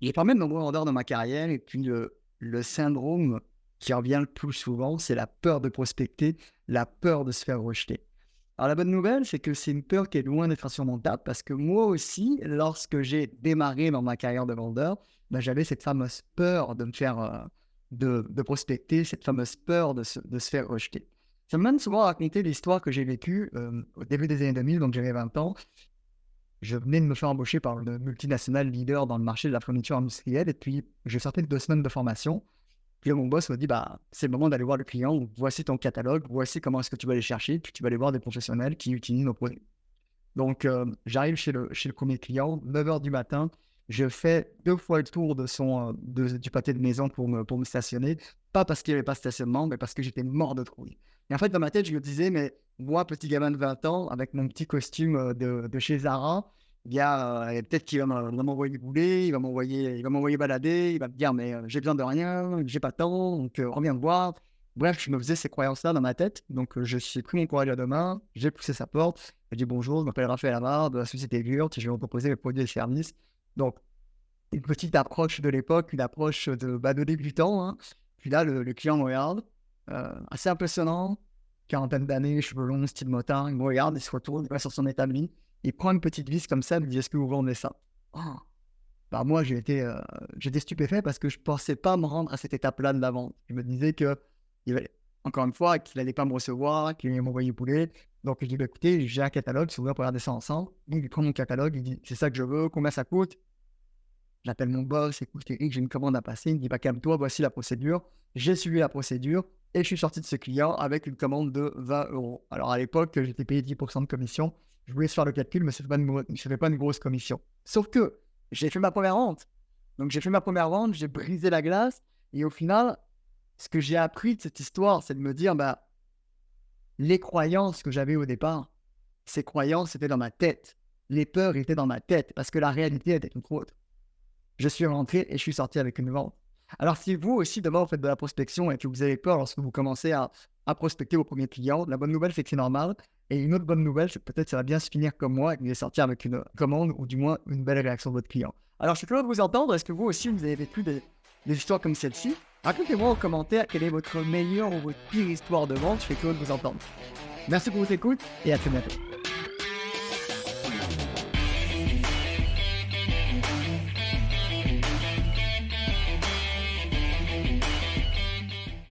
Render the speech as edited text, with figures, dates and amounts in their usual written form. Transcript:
J'ai pas mal de nombreux vendeurs dans ma carrière et puis le syndrome qui revient le plus souvent, c'est la peur de prospecter, la peur de se faire rejeter. Alors la bonne nouvelle, c'est que c'est une peur qui est loin d'être insurmontable parce que moi aussi, lorsque j'ai démarré dans ma carrière de vendeur, ben, j'avais cette fameuse peur de me faire de prospecter, cette fameuse peur de se faire rejeter. Ça me mène souvent à raconter l'histoire que j'ai vécue au début des années 2000, donc j'avais 20 ans. Je venais de me faire embaucher par une multinationale leader dans le marché de la fourniture industrielle et puis je sortais de 2 semaines de formation. Puis là, mon boss m'a dit: «Bah, c'est le moment d'aller voir le client. Voici ton catalogue, voici comment est-ce que tu vas aller chercher, puis tu vas aller voir des professionnels qui utilisent nos produits». Donc, j'arrive chez le 1er client, 9 heures du matin. Je fais 2 fois le tour de du pâté de maison pour me stationner. Pas parce qu'il y avait pas de stationnement, mais parce que j'étais mort de trouille. Et en fait, dans ma tête, je me disais: «Mais moi, petit gamin de 20 ans, avec mon petit costume, de chez Zara, il y a, peut-être qu'il va m'envoyer bouler, il va m'envoyer balader, il va me dire: "Mais, j'ai besoin de rien, j'ai pas le temps, donc, reviens me voir"». Bref, je me faisais ces croyances-là dans ma tête. Donc, je suis pris mon courage à 2 mains, j'ai poussé sa porte. J'ai dit: «Bonjour, je m'appelle Raphaël Amar de la société Gurt, je vais vous proposer mes produits et services». Donc, une petite approche de l'époque, une approche de débutant, hein. Puis là, le client me regarde, assez impressionnant, quarantaine d'années, cheveux longs, style motard. Il me regarde, il se retourne, il va sur son établi, il prend une petite vis comme ça, il me dit: «Est-ce que vous vendez ça?» Oh! Bah, moi, j'étais stupéfait parce que je pensais pas me rendre à cette étape-là de la vente. Je me disais qu'il allait encore une fois, qu'il allait pas me recevoir, qu'il allait m'envoyer bouler. Donc je dis: «Bah, écoutez, j'ai un catalogue, si vous voulez, on peut regarder ça ensemble». Donc il prend mon catalogue, il dit: «C'est ça que je veux, combien ça coûte?» J'appelle mon boss: «Écoute Eric, j'ai une commande à passer». Il me dit: «Bah, calme-toi, voici la procédure». J'ai suivi la procédure et je suis sorti de ce client avec une commande de 20 €. Alors à l'époque, j'étais payé 10 de commission. Je voulais se faire le calcul, mais ça fait pas une grosse commission. Sauf que j'ai fait ma première vente. Donc j'ai fait ma première vente, j'ai brisé la glace et au final, ce que j'ai appris de cette histoire, c'est de me dire: «Bah, les croyances que j'avais au départ, ces croyances étaient dans ma tête. Les peurs étaient dans ma tête parce que la réalité était tout autre». Je suis rentré et je suis sorti avec une vente. Alors si vous aussi demain vous faites de la prospection et que vous avez peur lorsque vous commencez à prospecter vos premiers clients, la bonne nouvelle c'est que c'est normal et une autre bonne nouvelle, c'est que peut-être ça va bien se finir comme moi et que vous allez sortir avec une commande ou du moins une belle réaction de votre client. Alors je suis curieux de vous entendre, est-ce que vous aussi vous avez vécu des histoires comme celle-ci? Racontez-moi en commentaire quelle est votre meilleure ou votre pire histoire de vente, je suis curieux de vous entendre. Merci pour votre écoute et à très bientôt.